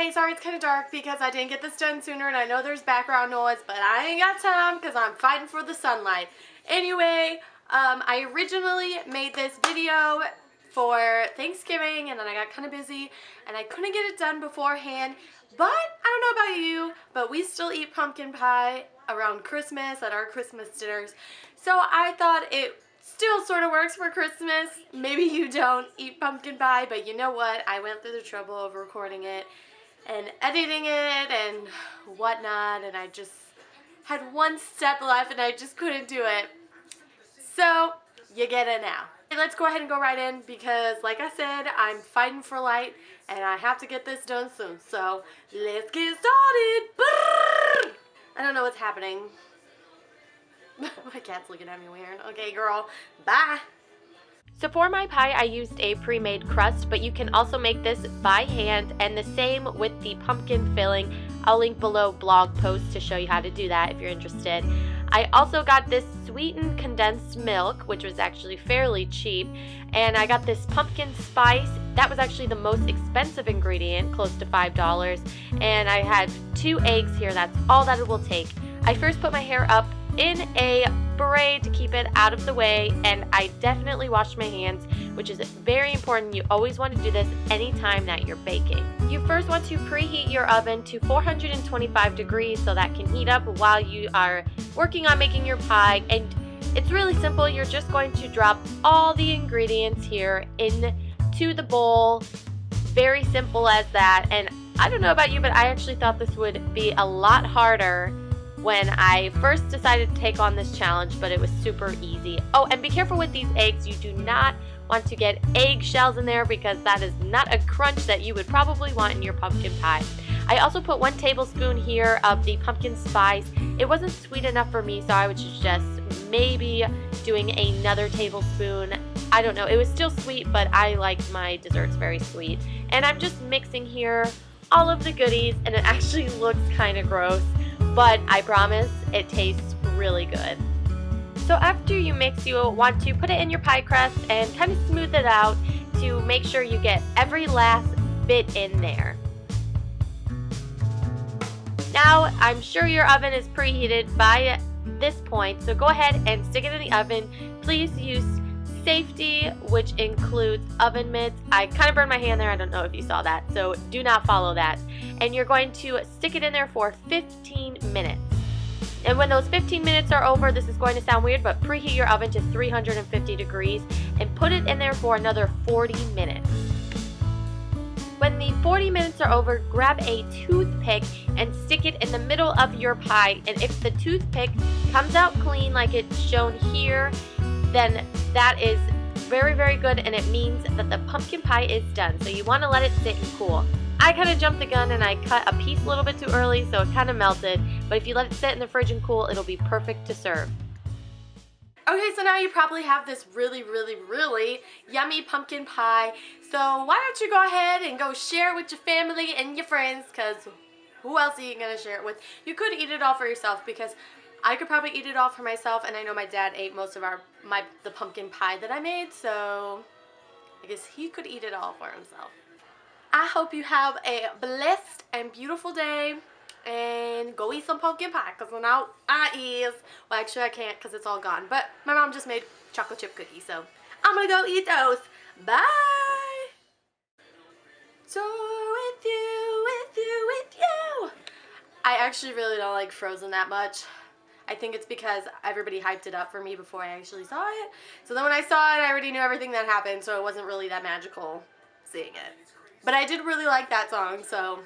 Hey, sorry it's kind of dark because I didn't get this done sooner, and I know there's background noise, but I ain't got time because I'm fighting for the sunlight. Anyway, I originally made this video for Thanksgiving, and then I got kind of busy, and I couldn't get it done beforehand. But I don't know about you, but we still eat pumpkin pie around Christmas at our Christmas dinners. So I thought it still sort of works for Christmas. Maybe you don't eat pumpkin pie, but you know what? I went through the trouble of recording it and editing it and whatnot, and I just had one step left and I just couldn't do it. So you get it now. Let's go ahead and go right in because, like I said, I'm fighting for light and I have to get this done soon. So let's get started. Brrr! I don't know what's happening. My cat's looking at me weird. Okay, girl. Bye. So for my pie, I used a pre-made crust, but you can also make this by hand, and the same with the pumpkin filling. I'll link below blog posts to show you how to do that if you're interested. I also got this sweetened condensed milk, which was actually fairly cheap, and I got this pumpkin spice. That was actually the most expensive ingredient, close to $5, and I had 2 eggs here. That's all that it will take. I first put my hair up in a braid to keep it out of the way, and I definitely washed my hands, which is very important. You always want to do this anytime that you're baking. You first want to preheat your oven to 425 degrees so that can heat up while you are working on making your pie. And it's really simple. You're just going to drop all the ingredients here into the bowl. Very simple as that. And I don't know about you, but I actually thought this would be a lot harder when I first decided to take on this challenge, but it was super easy. Oh, and be careful with these eggs. You do not want to get egg shells in there because that is not a crunch that you would probably want in your pumpkin pie. I also put 1 tablespoon here of the pumpkin spice. It wasn't sweet enough for me, so I would suggest maybe doing another tablespoon. I don't know, it was still sweet, but I like my desserts very sweet. And I'm just mixing here all of the goodies, and it actually looks kind of gross, but I promise it tastes really good. So after you mix, you want to put it in your pie crust and kind of smooth it out to make sure you get every last bit in there. Now, I'm sure your oven is preheated by this point, so go ahead and stick it in the oven. Please use safety, which includes oven mitts. I kind of burned my hand there. I don't know if you saw that, so do not follow that. And you're going to stick it in there for 15 minutes. And when those 15 minutes are over, this is going to sound weird, but preheat your oven to 350 degrees and put it in there for another 40 minutes. When the 40 minutes are over, grab a toothpick and stick it in the middle of your pie. And if the toothpick comes out clean like it's shown here, then that is very, very good, and it means that the pumpkin pie is done. So you want to let it sit and cool. I kind of jumped the gun and I cut a piece a little bit too early, so it kind of melted. But if you let it sit in the fridge and cool, it'll be perfect to serve. Okay, so now you probably have this really, really, really yummy pumpkin pie. So why don't you go ahead and go share it with your family and your friends, because who else are you going to share it with? You could eat it all for yourself, because I could probably eat it all for myself, and I know my dad ate most of the pumpkin pie that I made, so I guess he could eat it all for himself. I hope you have a blessed and beautiful day, and go eat some pumpkin pie, because now well, actually I can't because it's all gone, but my mom just made chocolate chip cookies, so I'm gonna go eat those. Bye! So with you. I actually really don't like Frozen that much. I think it's because everybody hyped it up for me before I actually saw it. So then when I saw it, I already knew everything that happened, so it wasn't really that magical seeing it. But I did really like that song, so